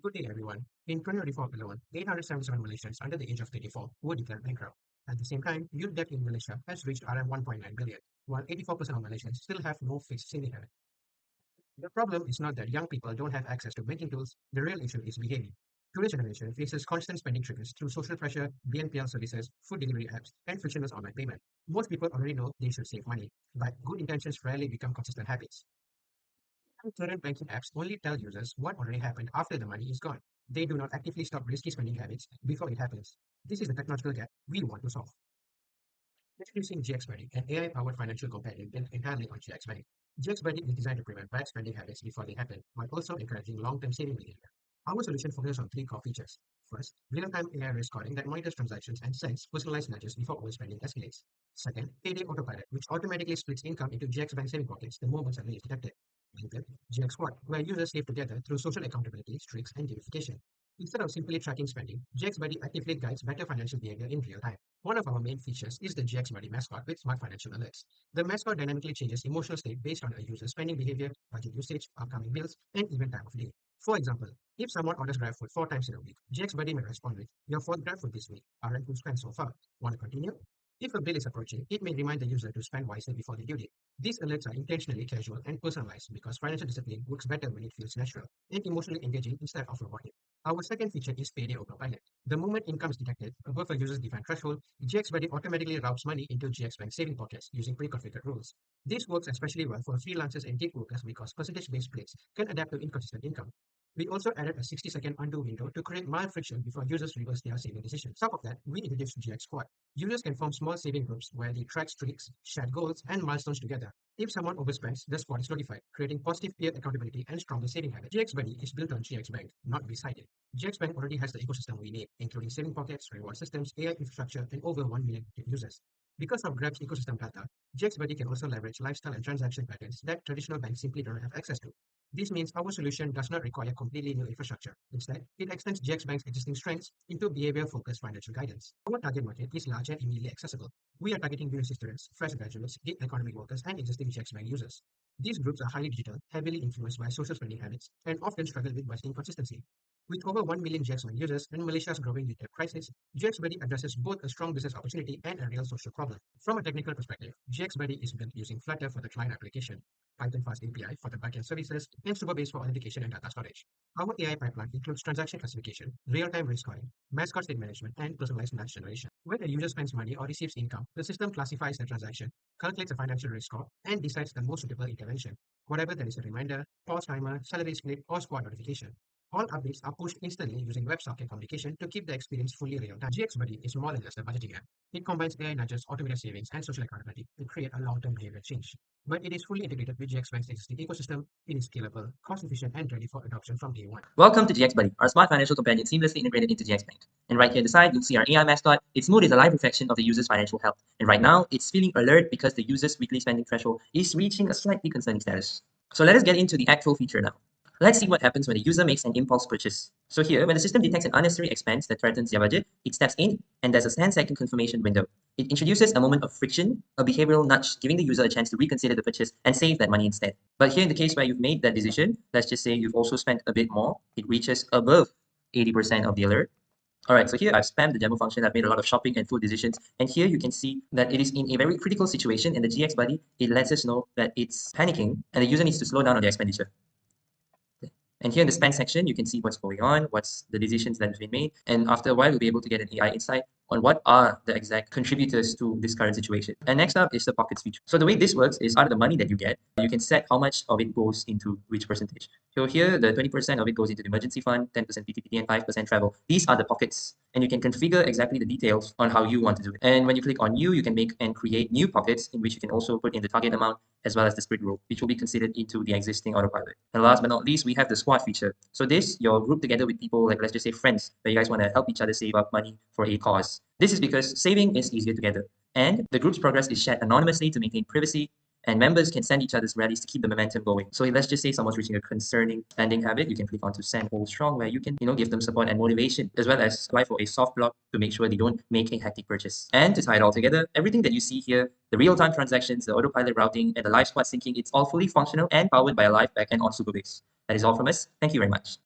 Good day, everyone. In 2024 alone, 877 Malaysians under the age of 34 were declared bankrupt. At the same time, youth debt in Malaysia has reached around 1.9 billion, while 84% of Malaysians still have no fixed saving habit. The problem is not that young people don't have access to banking tools, the real issue is behavior. Today's generation faces constant spending triggers through social pressure, BNPL services, food delivery apps, and frictionless online payment. Most people already know they should save money, but good intentions rarely become consistent habits. Current banking apps only tell users what already happened after the money is gone. They do not actively stop risky spending habits before it happens. This is the technological gap we want to solve. Introducing GXBuddy, an AI-powered financial companion built entirely on GXBuddy. GXBuddy is designed to prevent bad spending habits before they happen, while also encouraging long-term saving behavior. Our solution focuses on three core features. First, real-time AI risk scoring that monitors transactions and sends personalized nudges before overspending escalates. Second, payday autopilot, which automatically splits income into GX Bank saving pockets the moment salary is detected. And third, GXSquad, where users save together through social accountability, streaks, and gamification. Instead of simply tracking spending, GXBuddy actively guides better financial behavior in real time. One of our main features is the GXBuddy mascot with smart financial alerts. The mascot dynamically changes emotional state based on a user's spending behavior, budget usage, upcoming bills, and even time of day. For example, if someone orders GrabFood 4 times in a week, GXBuddy may respond with, "Your fourth GrabFood this week. Aren't you spent so far? Want to continue?" If a bill is approaching, it may remind the user to spend wisely before the due date. These alerts are intentionally casual and personalized because financial discipline works better when it feels natural and emotionally engaging instead of robotic. Our second feature is payday autopilot. The moment income is detected above a user's defined threshold, GXBuddy automatically routes money into GX Bank saving pockets using pre-configured rules. This works especially well for freelancers and gig workers because percentage-based splits can adapt to inconsistent income. We also added a 60-second undo window to create mild friction before users reverse their saving decisions. On top of that, we introduced GX Squad. Users can form small saving groups where they track streaks, share goals, and milestones together. If someone overspends, the squad is notified, creating positive peer accountability and stronger saving habits. GXBuddy is built on GX Bank, not beside it. GX Bank already has the ecosystem we need, including saving pockets, reward systems, AI infrastructure, and over 1 million users. Because of Grab's ecosystem data, GXBuddy can also leverage lifestyle and transaction patterns that traditional banks simply don't have access to. This means our solution does not require completely new infrastructure. Instead, it extends GX Bank's existing strengths into behavior-focused financial guidance. Our target market is large and immediately accessible. We are targeting university students, fresh graduates, gig economy workers, and existing GX Bank users. These groups are highly digital, heavily influenced by social spending habits, and often struggle with budgeting consistency. With over 1 million GX Bank users and Malaysia's growing youth debt crisis, GXBuddy addresses both a strong business opportunity and a real social problem. From a technical perspective, GXBuddy is built using Flutter for the client application, Python Fast API for the backend services, and Superbase for authentication and data storage. Our AI pipeline includes transaction classification, real-time risk scoring, mascot state management, and personalized nudge generation. When a user spends money or receives income, the system classifies the transaction, calculates a financial risk score, and decides the most suitable intervention, whatever that is a reminder, pause timer, salary split, or squad notification. All updates are pushed instantly using WebSocket communication to keep the experience fully real-time. GXBuddy is more than just a budgeting app. It combines AI nudges, automated savings, and social accountability to create a long-term behavior change. But it is fully integrated with GX Bank's existing ecosystem. It is scalable, cost-efficient, and ready for adoption from day one. Welcome to GXBuddy, our smart financial companion seamlessly integrated into GX Bank. And right here on the side, you'll see our AI mascot. Its mood is a live reflection of the user's financial health. And right now, it's feeling alert because the user's weekly spending threshold is reaching a slightly concerning status. So let us get into the actual feature now. Let's see what happens when a user makes an impulse purchase. So here, when the system detects an unnecessary expense that threatens their budget, it steps in and there's a 10-second confirmation window. It introduces a moment of friction, a behavioral nudge, giving the user a chance to reconsider the purchase and save that money instead. But here in the case where you've made that decision, let's just say you've also spent a bit more, it reaches above 80% of the alert. Alright, so here I've spammed the demo function. I've made a lot of shopping and food decisions. And here you can see that it is in a very critical situation. And the GXBuddy, it lets us know that it's panicking and the user needs to slow down on their expenditure. And here in the spend section, you can see what's going on, what's the decisions that have been made. And after a while, you'll be able to get an AI insight on what are the exact contributors to this current situation. And next up is the pockets feature. So the way this works is out of the money that you get, you can set how much of it goes into which percentage. So here, the 20% of it goes into the emergency fund, 10% PTPT, and 5% travel. These are the pockets. And you can configure exactly the details on how you want to do it. And when you click on new, you can make and create new pockets in which you can also put in the target amount as well as the split rule, which will be considered into the existing autopilot. And last but not least, we have the squad feature. So this, you're grouped together with people like, let's just say friends, where you guys want to help each other save up money for a cause. This is because saving is easier together. And the group's progress is shared anonymously to maintain privacy, and members can send each other's rallies to keep the momentum going. So let's just say someone's reaching a concerning spending habit, you can click on to send hold strong, where you can, give them support and motivation, as well as apply for a soft block to make sure they don't make a hectic purchase. And to tie it all together, everything that you see here, the real-time transactions, the autopilot routing, and the live squad syncing, it's all fully functional and powered by a live backend on Superbase. That is all from us. Thank you very much.